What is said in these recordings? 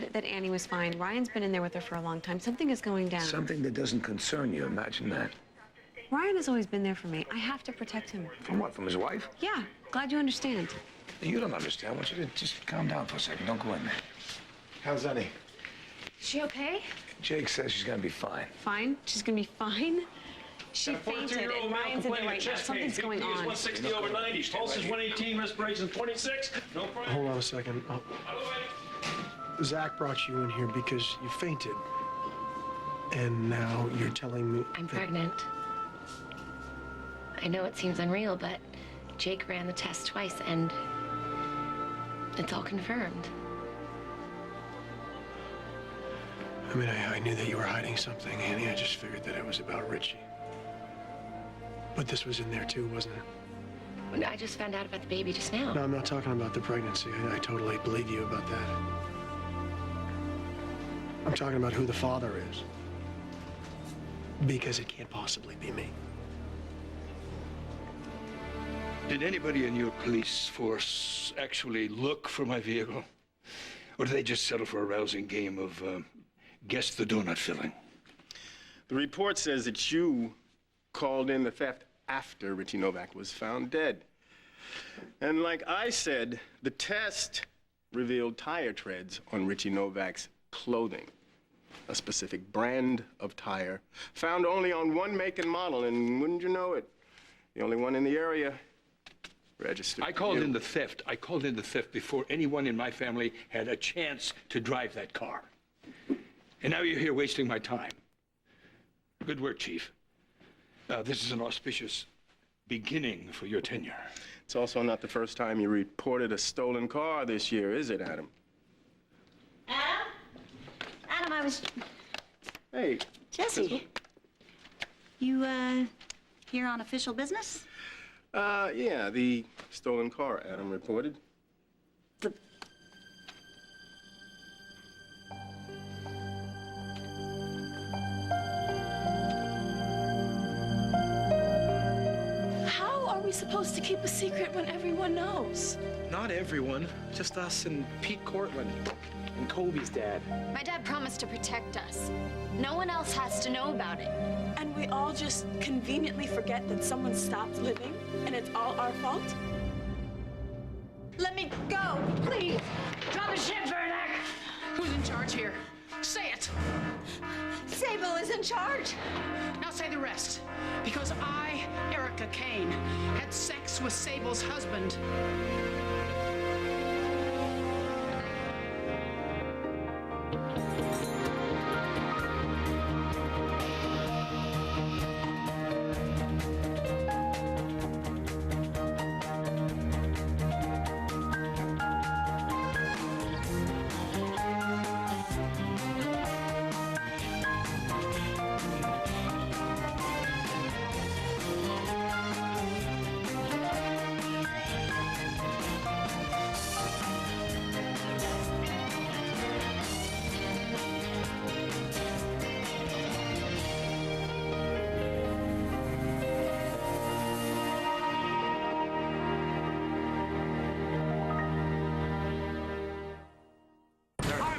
said that Annie was fine. Ryan's been in there with her for a long time. Something is going down. Something that doesn't concern you, imagine that. Ryan has always been there for me. I have to protect him. From what, from his wife? Yeah, glad you understand. You don't understand. I want you to just calm down for a second. Don't go in there. How's Annie? Is she okay? Jake says she's gonna be fine. Fine? She's gonna be fine? She fainted, and Ryan's in there right now. Something's going on. 160 over 90. Pulse is 118. Respiration 26. No problem. Hold on a second. Zach brought you in here because you fainted. And now you're telling me... I'm pregnant. I know it seems unreal, but Jake ran the test twice, and it's all confirmed. I mean, I knew that you were hiding something, Annie. I just figured that it was about Richie. But this was in there too, wasn't it? I just found out about the baby just now. No, I'm not talking about the pregnancy. I totally believe you about that. I'm talking about who the father is. Because it can't possibly be me. Did anybody in your police force actually look for my vehicle? Or did they just settle for a rousing game of guess the donut filling? The report says that you called in the theft after Richie Novak was found dead. And like I said, the test revealed tire treads on Richie Novak's clothing. A specific brand of tire found only on one make and model, and wouldn't you know it, the only one in the area registered. I called in the theft. I called in the theft before anyone in my family had a chance to drive that car. And now you're here wasting my time. Good work, Chief. This is an auspicious beginning for your tenure. It's also not the first time you reported a stolen car this year, is it, Adam? Adam? Adam, I was... Hey. Jesse. You, here on official business? Yeah, the stolen car, Adam reported. How are we supposed to keep a secret when everyone knows? Not everyone. Just us and Pete Cortland. And Colby's dad. My dad promised to protect us. No one else has to know about it. And we all just conveniently forget that someone stopped living and it's all our fault? Let me go, please. Drop the ship, Vernak! Who's in charge here? Say it! Sable is in charge. Now say the rest. Because I, Erica Kane, had sex with Sable's husband.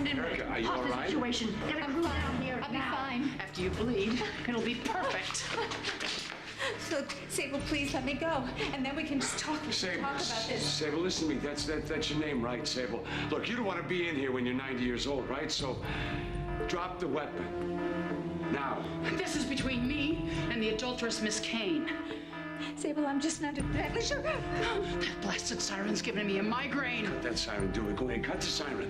Erica, are you all right? Situation. I'll be fine. After you bleed, it'll be perfect. Look, Sable, please let me go. And then we can just talk about this. Sable, listen to me. That's your name, right, Sable? Look, you don't want to be in here when you're 90 years old, right? So drop the weapon. Now. This is between me and the adulterous Miss Kane. Sable, I'm just not exactly sure. That blasted siren's giving me a migraine. Cut that siren. Do it. Go ahead. Cut the siren.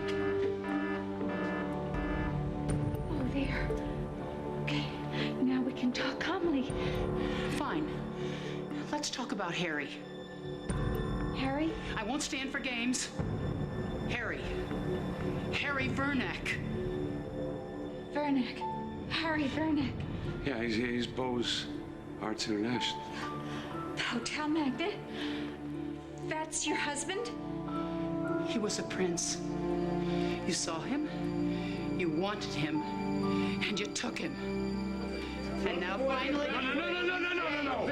Oh, there. Okay, now we can talk calmly. Fine. Let's talk about Harry. Harry? I won't stand for games. Harry. Harry Vernak. Vernak. Harry Vernak. Yeah, he's Bo's Arts International. The hotel magnate? That's your husband? He was a prince. You saw him, you wanted him, and you took him. And now finally... No.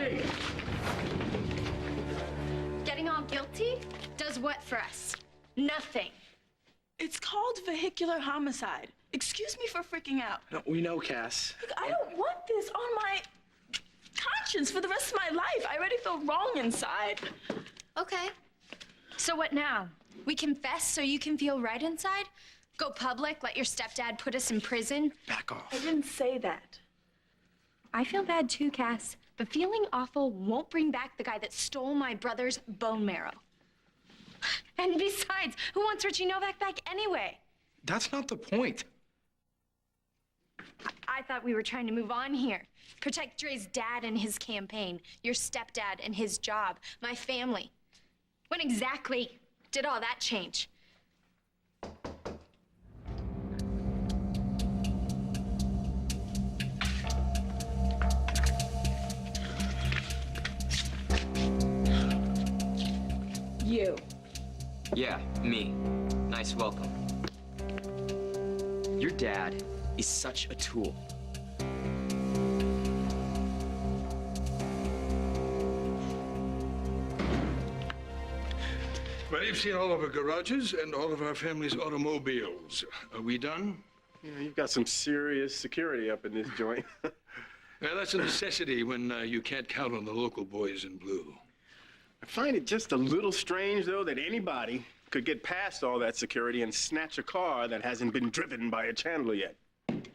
Getting all guilty does what for us? Nothing. It's called vehicular homicide. Excuse me for freaking out. No, we know, Cass. Look, I don't want this on my conscience for the rest of my life. I already feel wrong inside. Okay. So what now? We confess so you can feel right inside? Go public, let your stepdad put us in prison? Back off. I didn't say that. I feel bad too, Cass. But feeling awful won't bring back the guy that stole my brother's bone marrow. And besides, who wants Richie Novak back anyway? That's not the point. I thought we were trying to move on here. Protect Dre's dad and his campaign, your stepdad and his job, my family. When exactly did all that change? You. Yeah, me. Nice welcome. Your dad is such a tool. Well, you've seen all of our garages and all of our family's automobiles. Are we done? Yeah, you've got some serious security up in this joint. Well, that's a necessity when you can't count on the local boys in blue. I find it just a little strange, though, that anybody could get past all that security and snatch a car that hasn't been driven by a Chandler yet.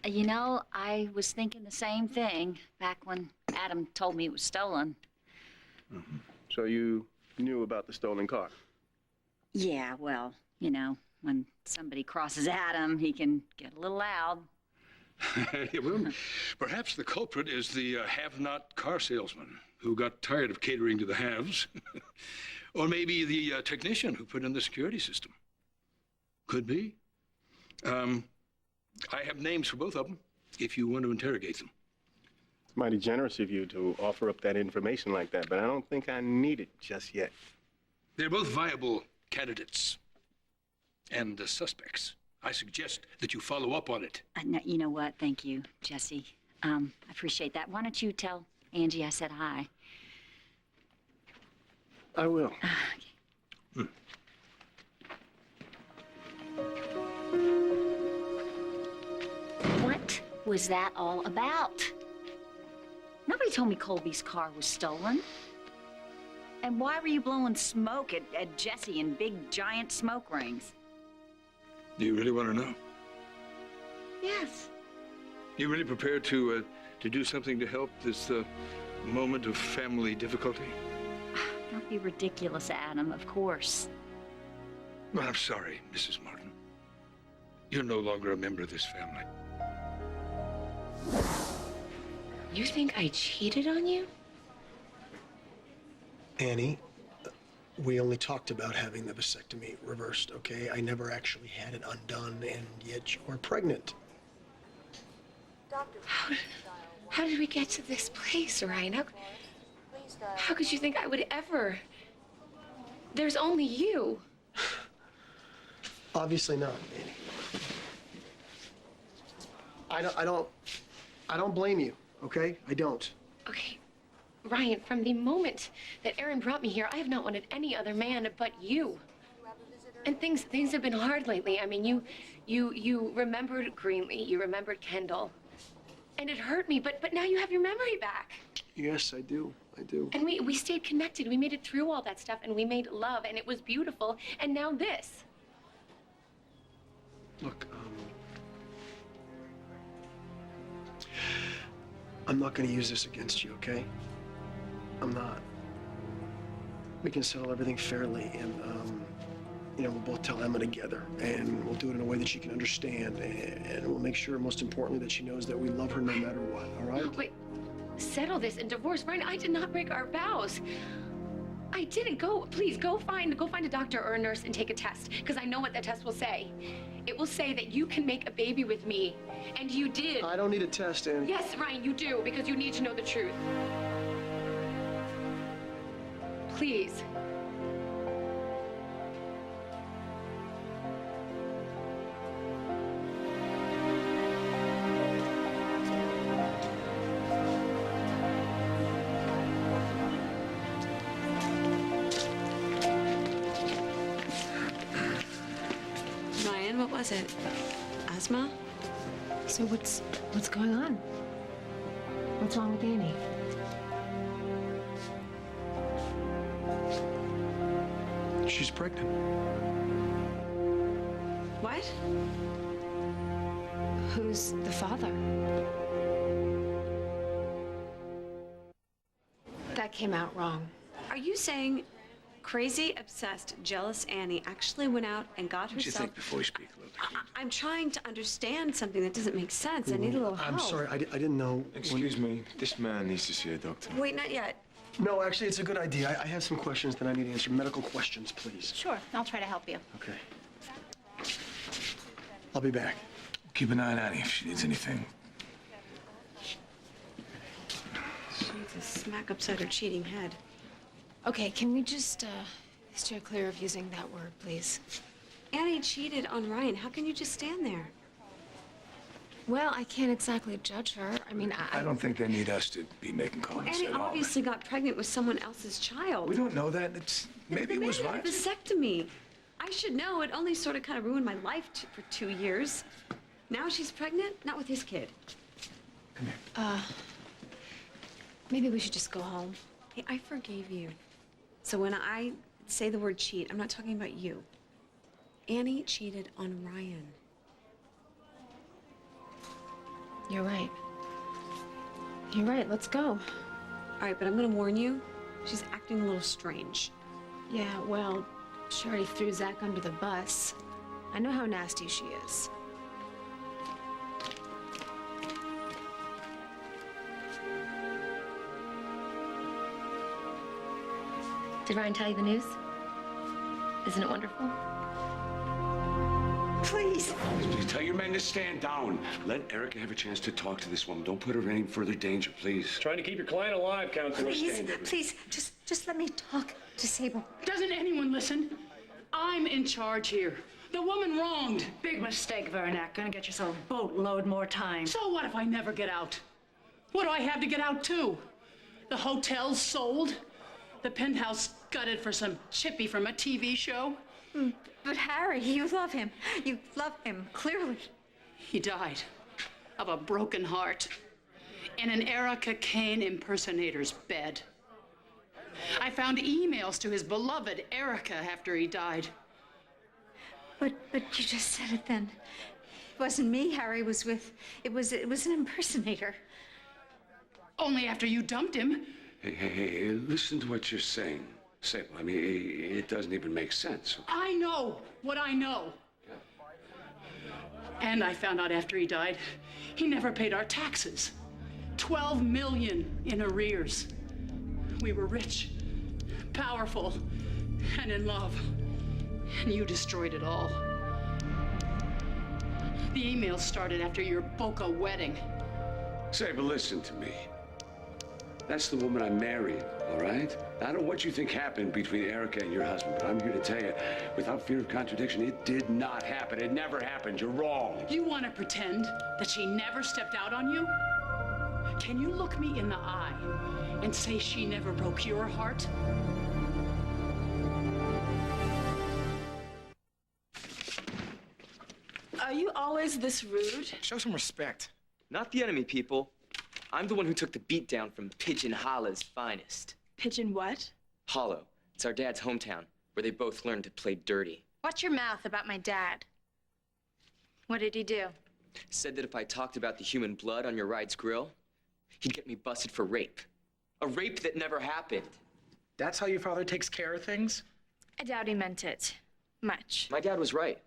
You know, I was thinking the same thing back when Adam told me it was stolen. Mm-hmm. So you knew about the stolen car? Yeah, well, you know, when somebody crosses Adam, he can get a little loud. Well, perhaps the culprit is the have-not car salesman who got tired of catering to the haves. Or maybe the technician who put in the security system. Could be. I have names for both of them, if you want to interrogate them. It's mighty generous of you to offer up that information like that, but I don't think I need it just yet. They're both viable candidates and suspects. I suggest that you follow up on it. No, you know what? Thank you, Jesse. I appreciate that. Why don't you tell Angie I said hi? I will. Okay. What was that all about? Nobody told me Colby's car was stolen. And why were you blowing smoke at Jesse in big, giant smoke rings? Do you really want to know? Yes. You really prepared to do something to help this moment of family difficulty? Don't be ridiculous, Adam, of course. Well, I'm sorry, Mrs. Martin. You're no longer a member of this family. You think I cheated on you? Annie, we only talked about having the vasectomy reversed, okay? I never actually had it undone, and yet you are pregnant. How did we get to this place, Ryan? How could you think I would ever? There's only you. Obviously not, Annie. I don't blame you, okay? I don't. Okay, Ryan, from the moment that Aaron brought me here, I have not wanted any other man but you. And things have been hard lately. I mean, you remembered Greenlee, you remembered Kendall, and it hurt me. But now you have your memory back. Yes, I do. I do. And we stayed connected. We made it through all that stuff, and we made love, and it was beautiful. And now this. Look, I'm not going to use this against you, okay? I'm not. We can settle everything fairly, and, you know, we'll both tell Emma together, and we'll do it in a way that she can understand, and we'll make sure, most importantly, that she knows that we love her no matter what, all right? No, wait, settle this and divorce. Ryan, I did not break our vows. I didn't. Please, go find a doctor or a nurse and take a test, because I know what that test will say. It will say that you can make a baby with me, and you did. I don't need a test, Annie. Yes, Ryan, you do, because you need to know the truth. Please. was it? Asthma? So what's going on? What's wrong with Annie? She's pregnant. What? Who's the father? That came out wrong. Are you saying crazy, obsessed, jealous Annie actually went out and got What do you herself... think before you speak, Luke? I'm trying to understand something that doesn't make sense. I need a little help. I'm sorry, I didn't know. Excuse me. This man needs to see a doctor. Wait, not yet. No, actually, it's a good idea. I have some questions that I need answered. Medical questions, please. Sure, I'll try to help you. Okay. I'll be back. Keep an eye on Annie if she needs anything. She needs a smack upside her cheating head. Okay, can we just steer clear of using that word, please? Annie cheated on Ryan. How can you just stand there? Well, I can't exactly judge her. I mean, I don't think they need us to be making comments Annie at all. obviously got pregnant with someone else's child. We don't know that. Maybe it was The man right. had a vasectomy. I should know. It only sort of kind of ruined my life for 2 years. Now she's pregnant, not with his kid. Come here. Maybe we should just go home. Hey, I forgave you. So when I say the word cheat, I'm not talking about you. Annie cheated on Ryan. You're right. You're right, let's go. All right, but I'm gonna warn you, she's acting a little strange. Yeah, well, she already threw Zach under the bus. I know how nasty she is. Did Ryan tell you the news? Isn't it wonderful? Please, tell your men to stand down. Let Erica have a chance to talk to this woman. Don't put her in any further danger, please. Trying to keep your client alive, Counselor. Please, just let me talk to Sable. Doesn't anyone listen? I'm in charge here. The woman wronged. Big mistake, Vernak. Gonna get yourself a boatload more time. So what if I never get out? What do I have to get out to? The hotel's sold? The penthouse gutted for some chippy from a TV show? But Harry, you love him. You love him, clearly. He died of a broken heart in an Erica Kane impersonator's bed. I found emails to his beloved Erica after he died. But you just said it then. It wasn't me Harry was with. It was an impersonator. Only after you dumped him. Hey, listen to what you're saying. Sable, I mean, it doesn't even make sense. I know what I know. And I found out after he died, he never paid our taxes. 12 million in arrears. We were rich, powerful, and in love. And you destroyed it all. The emails started after your Boca wedding. Sable, listen to me. That's the woman I married, all right? I don't know what you think happened between Erica and your husband, but I'm here to tell you, without fear of contradiction, it did not happen. It never happened. You're wrong. You want to pretend that she never stepped out on you? Can you look me in the eye and say she never broke your heart? Are you always this rude? Show some respect. Not the enemy, people. I'm the one who took the beat down from Pigeon Hollow's finest. Pigeon what? Hollow. It's our dad's hometown, where they both learned to play dirty. Watch your mouth about my dad. What did he do? Said that if I talked about the human blood on your ride's grill, he'd get me busted for rape. A rape that never happened. That's how your father takes care of things? I doubt he meant it. Much. My dad was right.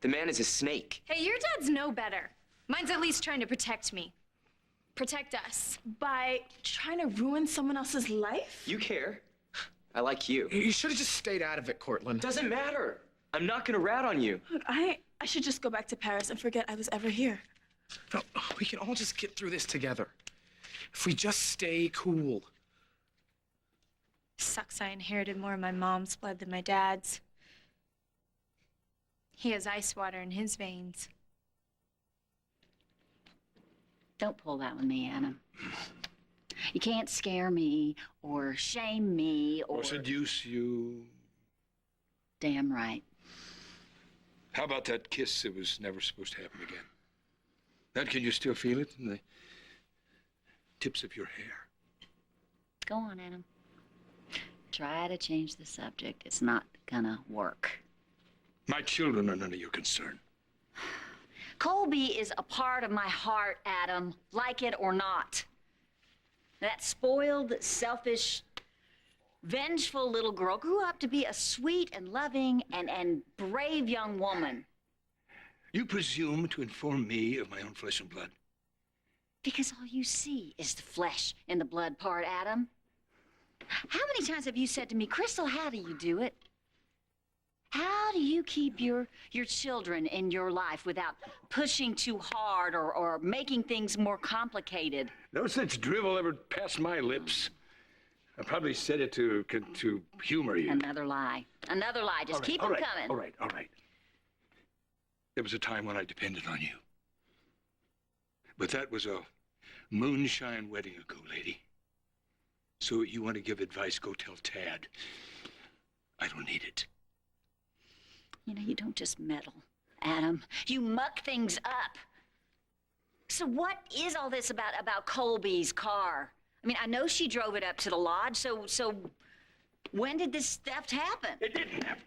The man is a snake. Hey, your dad's no better. Mine's at least trying to protect me. Protect us. By trying to ruin someone else's life? You care. I like you. You should have just stayed out of it, Cortland. Doesn't matter. I'm not gonna rat on you. Look, I should just go back to Paris and forget I was ever here. No, we can all just get through this together. If we just stay cool. Sucks I inherited more of my mom's blood than my dad's. He has ice water in his veins. Don't pull that with me, Anna. You can't scare me or shame me or Or seduce you. Damn right. How about that kiss that was never supposed to happen again? Now, can you still feel it in the tips of your hair? Go on, Adam. Try to change the subject. It's not gonna work. My children are none of your concern. Colby is a part of my heart, Adam, like it or not. That spoiled, selfish, vengeful little girl grew up to be a sweet and loving and brave young woman. You presume to inform me of my own flesh and blood? Because all you see is the flesh and the blood part, Adam. How many times have you said to me, Crystal, how do you do it? How do you keep your children in your life without pushing too hard or making things more complicated? No such drivel ever passed my lips. I probably said it to humor you. Another lie. Another lie. Just keep them coming. All right. There was a time when I depended on you. But that was a moonshine wedding ago, lady. So you want to give advice, go tell Tad. I don't need it. You know, you don't just meddle, Adam. You muck things up. So what is all this about Colby's car? I mean, I know she drove it up to the lodge, so when did this theft happen? It didn't happen.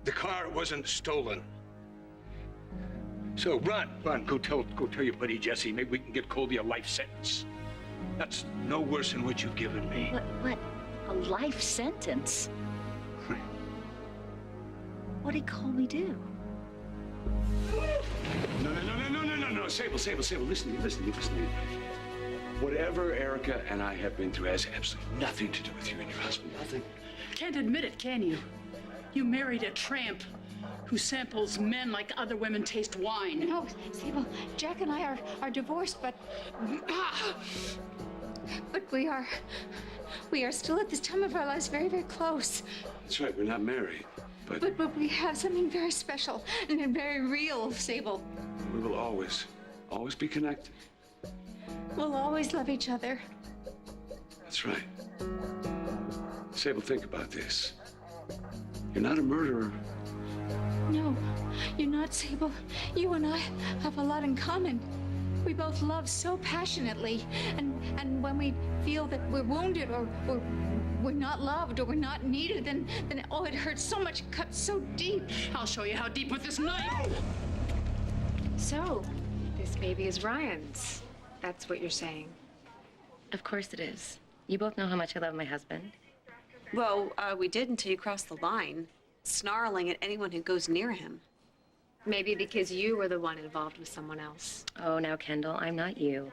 The car wasn't stolen. So run, go tell your buddy Jesse. Maybe we can get Colby a life sentence. That's no worse than what you've given me. What? A life sentence? What did Colby do? No, Sable, listen to me. Whatever Erica and I have been through has absolutely nothing to do with you and your husband, nothing. Can't admit it, can you? You married a tramp who samples men like other women taste wine. No, Sable, Jack and I are divorced, but we are still at this time of our lives very, very close. That's right, we're not married, but we have something very special and very real, Sable. we will always be connected. We'll always love each other. That's right. Sable, think about this. You're not a murderer. No, you're not, Sable. You and I have a lot in common. We both love so passionately, and when we feel that we're wounded or we're not loved or we're not needed, then oh, it hurts so much, it cuts so deep. I'll show you how deep with this knife. So, this baby is Ryan's. That's what you're saying. Of course it is. You both know how much I love my husband. Well, we did until you crossed the line, snarling at anyone who goes near him. Maybe because you were the one involved with someone else. Oh, now, Kendall, I'm not you.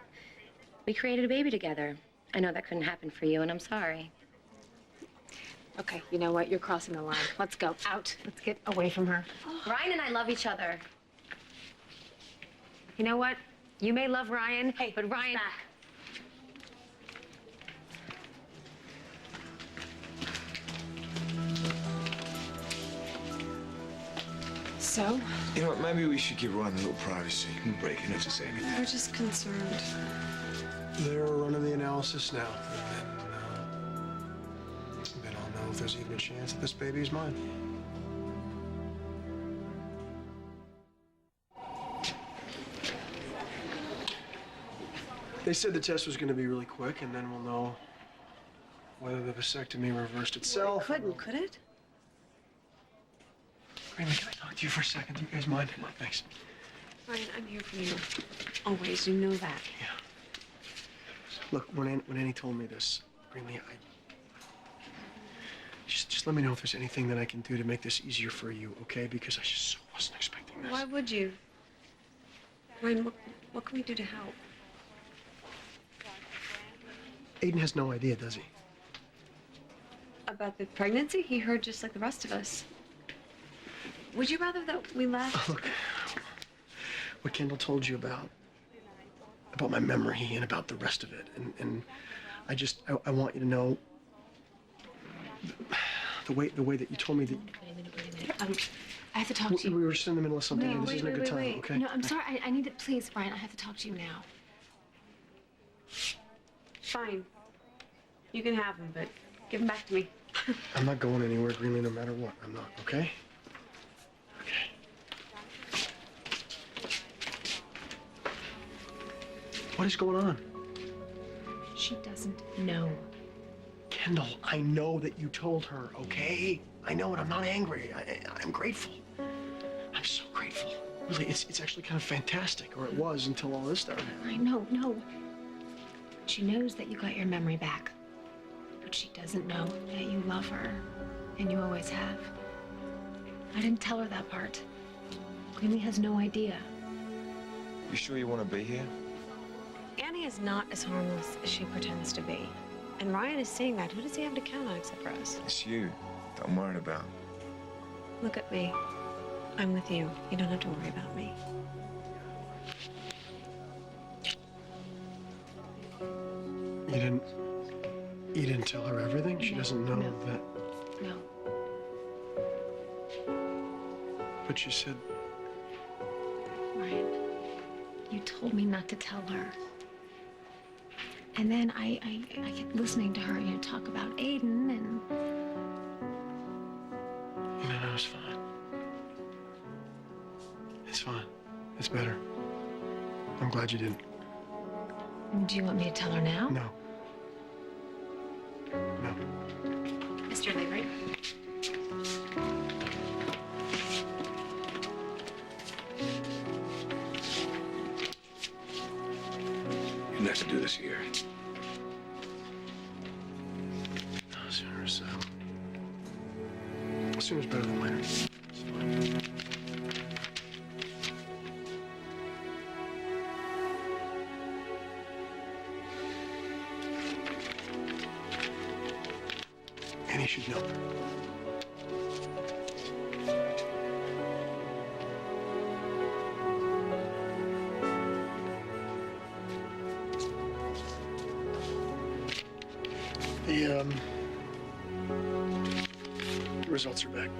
We created a baby together. I know that couldn't happen for you, and I'm sorry. Okay, you know what? You're crossing the line. Let's go. Out. Let's get away from her. Ryan and I love each other. You know what? You may love Ryan, but Ryan... Back. So? You know what, maybe we should give Ryan a little privacy. Break in if to say anything. We're just concerned. They're running the analysis now, and then I'll know if there's even a chance that this baby is mine. They said the test was going to be really quick, and then we'll know whether the vasectomy reversed itself. Well, it couldn't, could it? Greenlee, can I talk to you for a second? Do you guys mind? Thanks. Ryan, I'm here for you. Always, you know that. Yeah. Look, when Annie told me this, Greenlee, just let me know if there's anything that I can do to make this easier for you, okay? Because I just so wasn't expecting this. Why would you? Ryan, what can we do to help? Aiden has no idea, does he? About the pregnancy? He heard just like the rest of us. Would you rather that we left? Look, what Kendall told you about my memory and about the rest of it, and I want you to know the way that you told me that. Wait a minute. I have to talk to you. We were just in the middle of something, and this isn't a good time, wait. okay? No, I'm sorry. I need to. Please, Ryan, I have to talk to you now. Fine. You can have him, but give him back to me. I'm not going anywhere, Greenlee, no matter what. I'm not, okay? Okay. What is going on? She doesn't know. Kendall, I know that you told her, okay? I know it. I'm not angry. I'm grateful. I'm so grateful. Really, it's actually kind of fantastic, or it was until all this started. I know, no. She knows that you got your memory back. But she doesn't know that you love her, and you always have. I didn't tell her that part. Greenlee has no idea. You sure you want to be here? Annie is not as harmless as she pretends to be. And Ryan is saying that. Who does he have to count on except for us? It's you that I'm worried about. Look at me. I'm with you. You don't have to worry about me. You didn't tell her everything? She doesn't know that. No. But you said, Ryan, you told me not to tell her. And then I kept listening to her, talk about Aiden, and... no, it's fine. It's fine. It's better. I'm glad you didn't. Do you want me to tell her now? No. No. Mr. Leary? You didn't have to do this here. Sooner's better than later. It's fine. Annie should know. The results are back.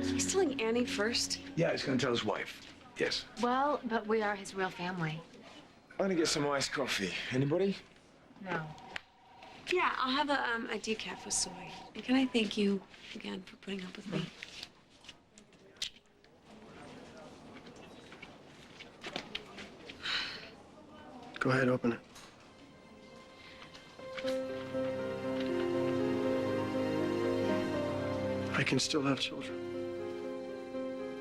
He's telling Annie first? Yeah, he's gonna tell his wife. Yes. Well, but we are his real family. I'm gonna get some iced coffee. Anybody? No. Yeah, I'll have a decaf with soy. And can I thank you again for putting up with me? Go ahead, open it. I can still have children.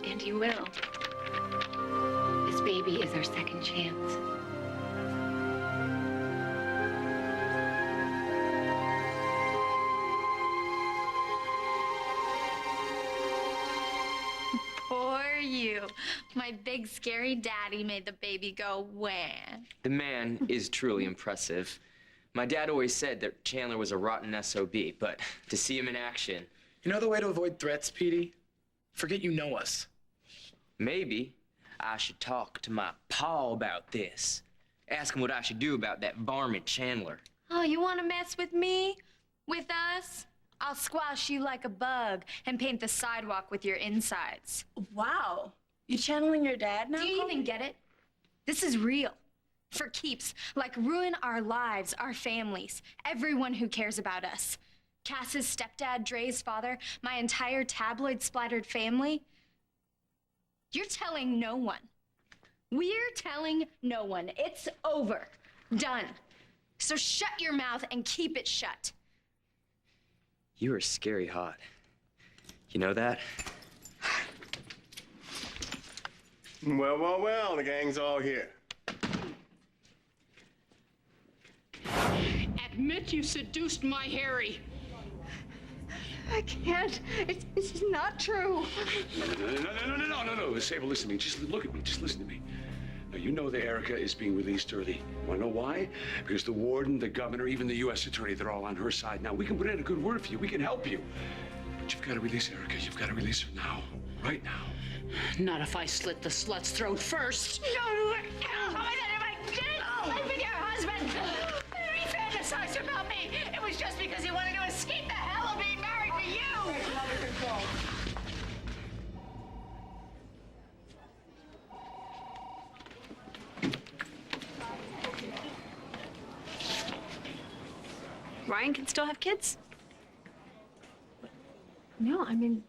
And you will. This baby is our second chance. Poor you. My big scary daddy made the baby go wah. The man is truly impressive. My dad always said that Chandler was a rotten SOB, but to see him in action... You know the way to avoid threats, Petey? Forget you know us. Maybe I should talk to my pa about this. Ask him what I should do about that varmint Chandler. Oh, you want to mess with me? With us? I'll squash you like a bug and paint the sidewalk with your insides. Wow. You channeling your dad now? Do you even get it? This is real. For keeps. Like ruin our lives, our families, everyone who cares about us. Cass's stepdad, Dre's father, my entire tabloid-splattered family. You're telling no one. We're telling no one. It's over. Done. So shut your mouth and keep it shut. You are scary hot. You know that? Well, well, well, the gang's all here. Admit you seduced my Harry. I can't. It's not true. No. Sable, listen to me. Just look at me. Just listen to me. Now, you know that Erica is being released early. Want to know why? Because the warden, the governor, even the U.S. attorney, they're all on her side now. We can put in a good word for you. We can help you. But you've got to release Erica. You've got to release her now. Right now. Not if I slit the slut's throat first. No! Oh my God, if I didn't sleep with your husband, he fantasized about me. It was just because he wanted to escape the hell of being married to you. Ryan can still have kids? No, I mean,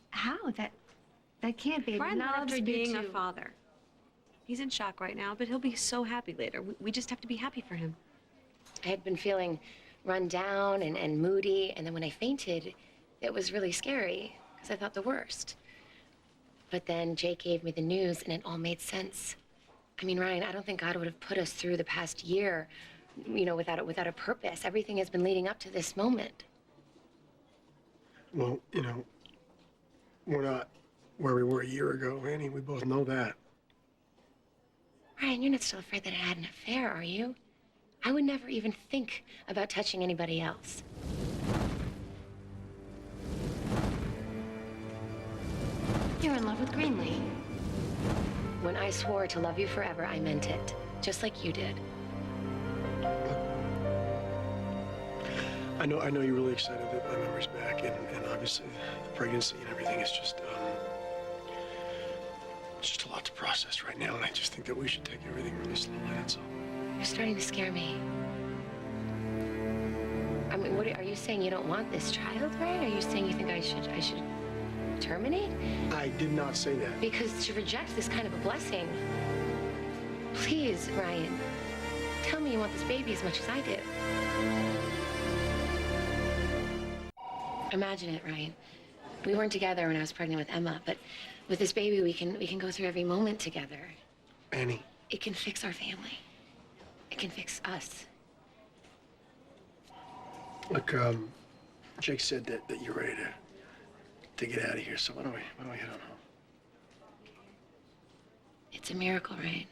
how? That can't be. Ryan Not loves after you being a two. father. He's in shock right now, but he'll be so happy later. We just have to be happy for him. I had been feeling run down and moody, and then when I fainted, it was really scary because I thought the worst. But then Jake gave me the news, and it all made sense. I mean, Ryan, I don't think God would have put us through the past year, without a purpose. Everything has been leading up to this moment. Well, we're not where we were a year ago, Annie. We both know that. Ryan, you're not still afraid that I had an affair, are you? I would never even think about touching anybody else. You're in love with Greenlee. When I swore to love you forever, I meant it. Just like you did. I know you're really excited that my memory's back, and obviously the pregnancy and everything is just a lot to process right now, and I just think that we should take everything really slowly, that's all. You're starting to scare me. I mean, are you saying you don't want this child, Ryan? Are you saying you think I should terminate? I did not say that. Because to reject this kind of a blessing. Please, Ryan, tell me you want this baby as much as I do. Imagine it, Ryan. We weren't together when I was pregnant with Emma, but with this baby, we can go through every moment together. Annie. It can fix our family. It can fix us. Look, Jake said that you're ready to get out of here, so why don't we head on home? It's a miracle, Ryan.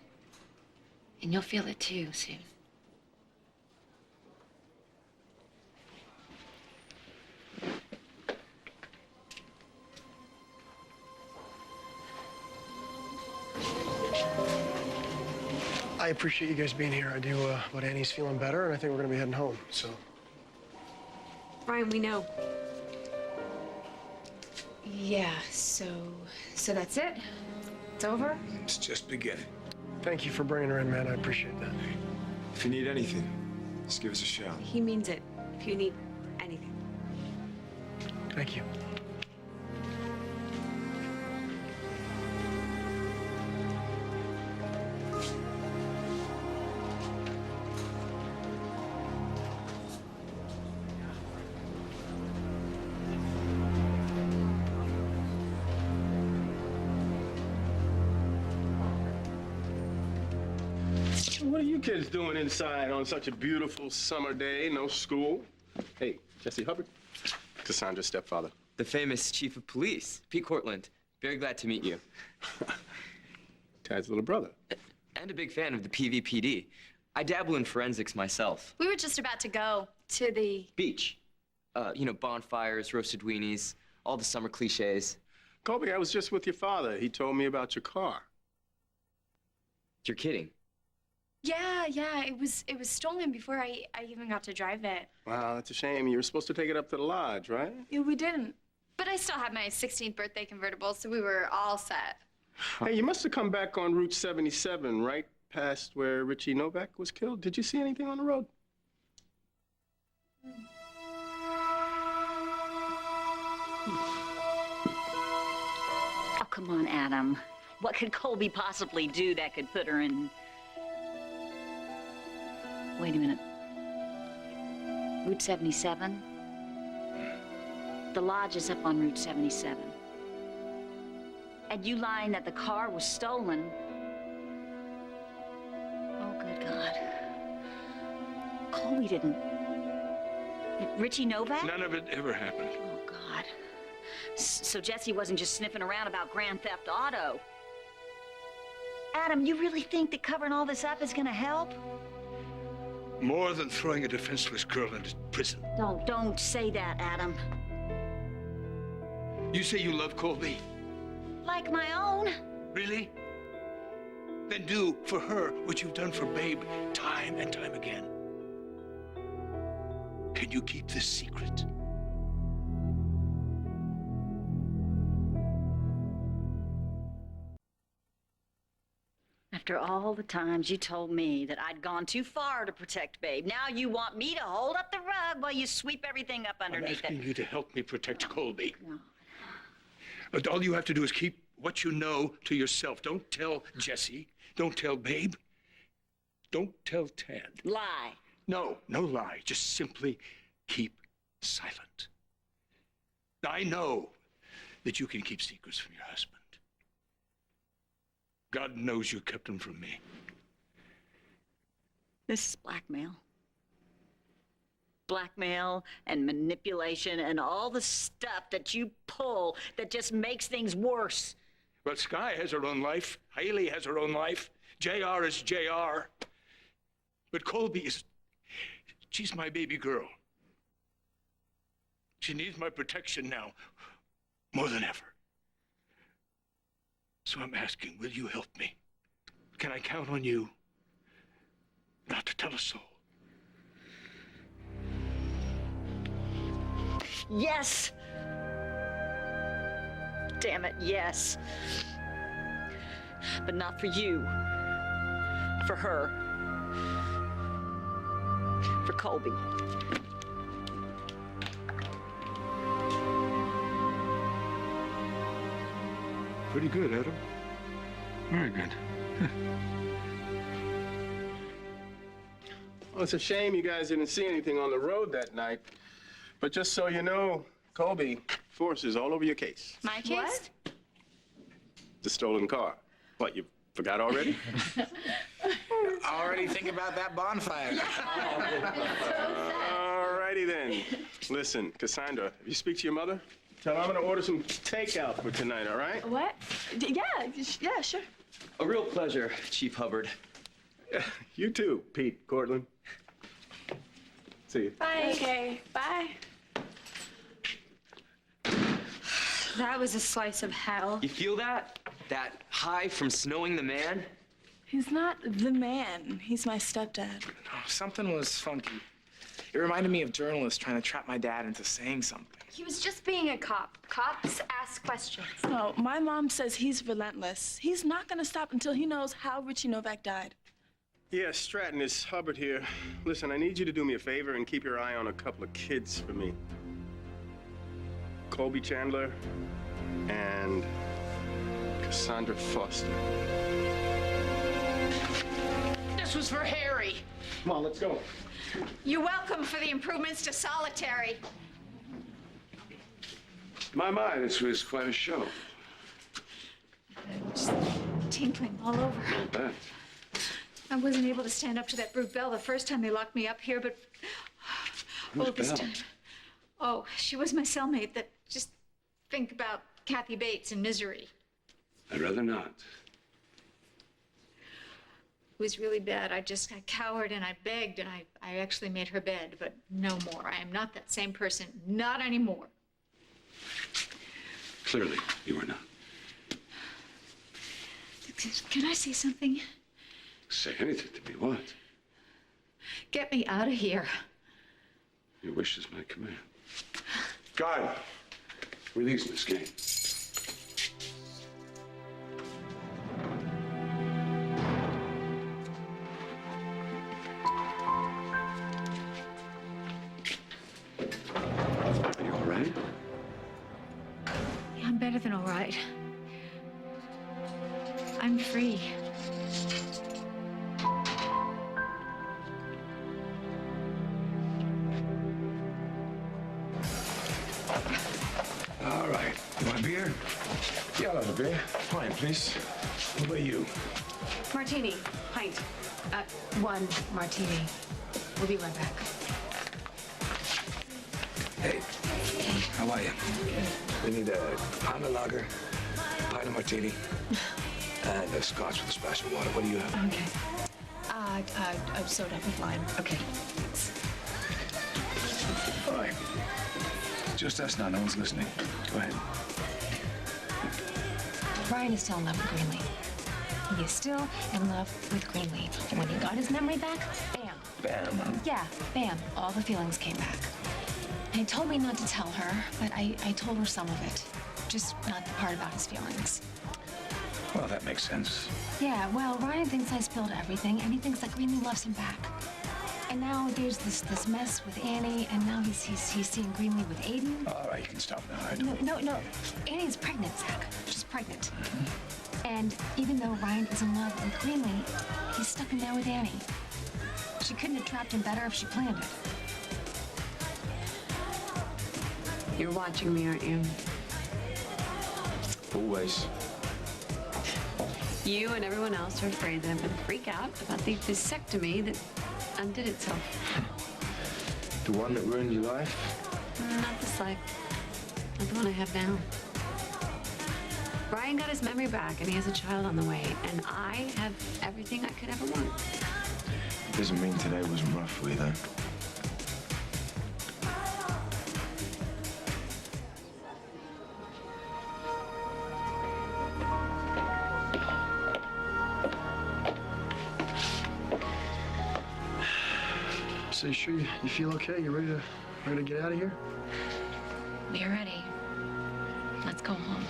And you'll feel it too soon. I appreciate you guys being here. I do, but Annie's feeling better, and I think we're gonna be heading home, so. Ryan, we know. Yeah, so that's it? It's over? It's just beginning. Thank you for bringing her in, man. I appreciate that. If you need anything, just give us a shout. He means it. If you need anything. Thank you. What are you kids doing inside on such a beautiful summer day? No school? Hey, Jesse Hubbard, Cassandra's stepfather. The famous chief of police, Pete Cortland. Very glad to meet you. Tad's little brother. And a big fan of the PVPD. I dabble in forensics myself. We were just about to go to the Beach. Bonfires, roasted weenies, all the summer cliches. Colby, I was just with your father. He told me about your car. You're kidding. Yeah, it was stolen before I even got to drive it. Wow, that's a shame. You were supposed to take it up to the lodge, right? Yeah, we didn't. But I still had my 16th birthday convertible, so we were all set. Hey, you must have come back on Route 77, right past where Richie Novak was killed. Did you see anything on the road? Oh, come on, Adam. What could Colby possibly do that could put her in... Wait a minute. Route 77? The lodge is up on Route 77. And you lying that the car was stolen... Oh, good God. Colby didn't... Richie Novak? None of it ever happened. Oh, God. So Jesse wasn't just sniffing around about Grand Theft Auto. Adam, you really think that covering all this up is gonna help? More than throwing a defenseless girl into prison. Don't say that, Adam. You say you love Colby? Like my own. Really? Then do for her what you've done for Babe time and time again. Can you keep this secret? After After all the times you told me that I'd gone too far to protect Babe, now you want me to hold up the rug while you sweep everything up I'm underneath asking it. you to help me protect Colby. But all you have to do is keep what you know to yourself. Don't tell Jesse. Don't tell Babe. Don't tell Ted. Lie. No, no lie. Just simply keep silent. I know that you can keep secrets from your husband. God knows you kept them from me. This is blackmail. Blackmail and manipulation and all the stuff that you pull that just makes things worse. Well, Sky has her own life. Haley has her own life. JR is JR. But Colby is... she's my baby girl. She needs my protection now, more than ever. So I'm asking, will you help me? Can I count on you not to tell a soul? Yes! Damn it, yes. But not for you. For her. For Colby. Pretty good, Adam. Very good. Well, it's a shame you guys didn't see anything on the road that night. But just so you know, Colby, force is all over your case. My case? The stolen car. What, you forgot already? Already think about that bonfire. All righty then. Listen, Cassandra, if you speak to your mother, tell her I'm gonna order some takeout for tonight, all right? What? Yeah, sure. A real pleasure, Chief Hubbard. You too, Pete Cortland. See you. Bye. Okay, bye. That was a slice of hell. You feel that? That high from snowing the man? He's not the man. He's my stepdad. Oh, something was funky. It reminded me of journalists trying to trap my dad into saying something. He was just being a cop. Cops ask questions. No, my mom says he's relentless. He's not gonna stop until he knows how Richie Novak died. Yeah, Stratton, it's Hubbard here. Listen, I need you to do me a favor and keep your eye on a couple of kids for me. Colby Chandler and Cassandra Foster. This was for Harry. Come on, let's go. You're welcome for the improvements to solitary. My, this was quite a show. Just tinkling all over. Not bad. I wasn't able to stand up to that brute Belle the first time they locked me up here, but Who's this Belle? time. Oh, she was my cellmate that just think about Kathy Bates in Misery. I'd rather not. It was really bad. I cowered and I begged and I actually made her bed, but no more. I am not that same person. Not anymore. Clearly, you are not. Can I say something? Say anything to me, what? Get me out of here. Your wish is my command. Guard, release this game. Are you all right? Yeah, I'm better than all right. I'm free. All right. You want a beer? Yeah, I'll have a beer. Fine, please. What about you? Martini, pint. One martini. We'll be right back. Hey, how are you? We need a pound of lager, a pint of martini, and a scotch with a splash of water. What do you have? Okay. A soda with lime. Okay. Thanks. All right. Just us now. No one's listening. Go ahead. Ryan is still in love with Greenleaf. He is still in love with Greenleaf. And when he got his memory back, bam. Bam, huh? Yeah, bam. All the feelings came back. And he told me not to tell her, but I told her some of it. Just not the part about his feelings. Well, that makes sense. Yeah, well, Ryan thinks I spilled everything, and he thinks that Greenlee loves him back. And now there's this mess with Annie, and now he's seeing Greenlee with Aiden. All right, you can stop now. I don't... No. Annie's pregnant, Zach. She's pregnant. And even though Ryan is in love with Greenlee, he's stuck in there with Annie. She couldn't have trapped him better if she planned it. You're watching me, aren't you? Always. You and everyone else are afraid that I'm going to freak out about the vasectomy that undid itself. The one that ruined your life? Not this life. Not the one I have now. Ryan got his memory back, and he has a child on the way, and I have everything I could ever want. Doesn't mean today wasn't rough for you, though. So you sure you feel okay? You ready to get out of here? We're ready. Let's go home.